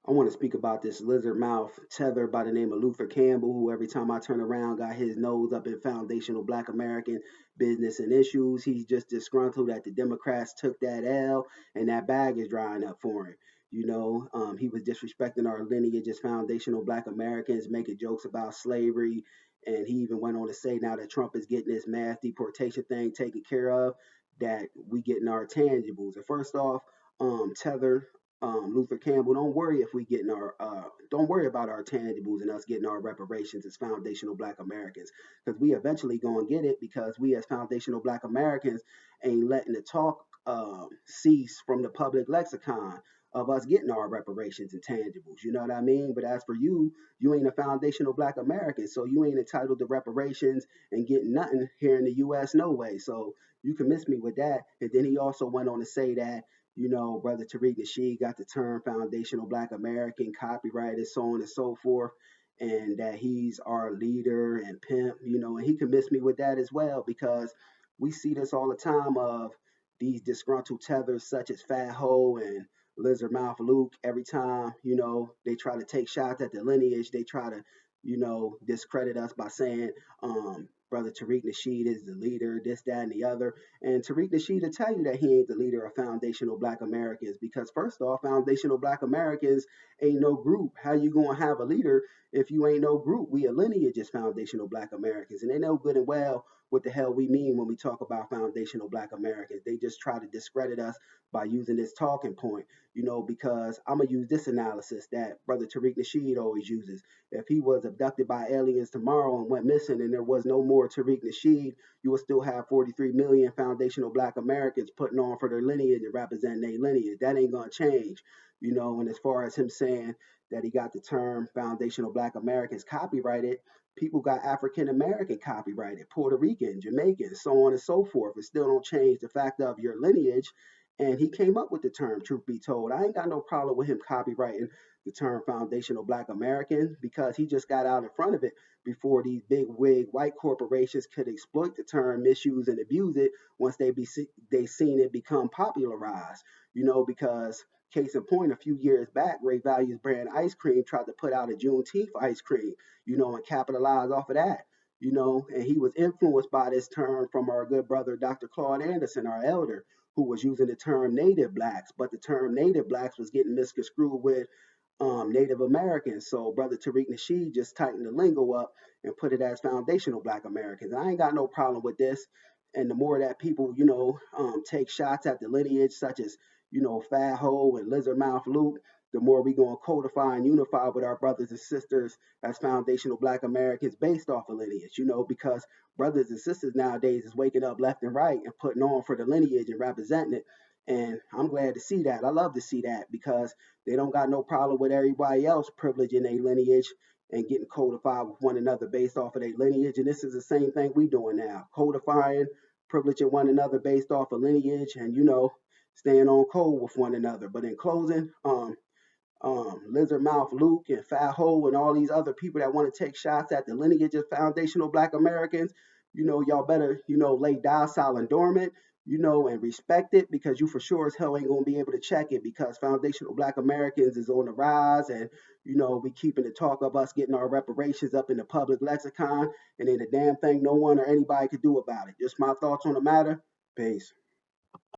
I want to speak about this lizard mouth tether by the name of Luther Campbell, who every time I turn around got his nose up in foundational Black American business and issues. He's just disgruntled that the Democrats took that L and that bag is drying up for him. He was disrespecting our lineage as foundational Black Americans, making jokes about slavery. And he even went on to say now that Trump is getting this mass deportation thing taken care of, that we getting our tangibles. And first off, Tether, Luther Campbell, don't worry about our tangibles and us getting our reparations as foundational Black Americans, because we eventually gonna get it, because we as foundational Black Americans ain't letting the talk cease from the public lexicon of us getting our reparations and tangibles. You know what I mean? But as for you, you ain't a foundational Black American, so you ain't entitled to reparations and getting nothing here in the U.S. no way. So you can miss me with that. And then he also went on to say that Brother Tariq Nasheed got the term foundational Black American copyrighted, so on and so forth, and that he's our leader and pimp, and he can miss me with that as well, because we see this all the time of these disgruntled tethers such as Fat Ho and Lizard Mouth Luke. Every time, they try to take shots at the lineage, they try to, discredit us by saying, Brother Tariq Nasheed is the leader, this, that, and the other. And Tariq Nasheed will tell you that he ain't the leader of foundational Black Americans, because first off, foundational Black Americans ain't no group. How you gonna have a leader if you ain't no group? We a lineage as foundational Black Americans, and they know good and well what the hell we mean when we talk about foundational Black Americans. They just try to discredit us by using this talking point, because I'm gonna use this analysis that Brother Tariq Nasheed always uses. If he was abducted by aliens tomorrow and went missing and there was no more Tariq Nasheed, you will still have 43 million foundational Black Americans putting on for their lineage and representing their lineage. That ain't gonna change, And as far as him saying that he got the term foundational Black Americans copyrighted, people got African American copyrighted, Puerto Rican, Jamaican, so on and so forth. It still don't change the fact of your lineage. And he came up with the term, truth be told. I ain't got no problem with him copyrighting the term foundational Black American, because he just got out in front of it before these big wig white corporations could exploit the term, misuse and abuse it once they seen it become popularized. Because case in point, a few years back, Ray Value's brand ice cream tried to put out a Juneteenth ice cream, and capitalize off of that. And he was influenced by this term from our good brother, Dr. Claude Anderson, our elder, who was using the term Native Blacks, but the term Native Blacks was getting misconstrued with Native Americans. So Brother Tariq Nasheed just tightened the lingo up and put it as foundational Black Americans. I ain't got no problem with this. And the more that people, take shots at the lineage, such as, Fat Ho and Lizard Mouth Luke, the more we going to codify and unify with our brothers and sisters as foundational Black Americans based off of lineage, because brothers and sisters nowadays is waking up left and right and putting on for the lineage and representing it. And I'm glad to see that. I love to see that, because they don't got no problem with everybody else privileging their lineage and getting codified with one another based off of their lineage. And this is the same thing we doing now, codifying, privileging one another based off of lineage, and staying on code with one another. But in closing, Lizard Mouth Luke and Fat Ho and all these other people that want to take shots at the lineage of foundational Black Americans, y'all better, lay docile and dormant, and respect it, because you for sure as hell ain't gonna be able to check it, because foundational Black Americans is on the rise, and we keeping the talk of us getting our reparations up in the public lexicon, and ain't a damn thing no one or anybody could do about it. Just my thoughts on the matter. Peace.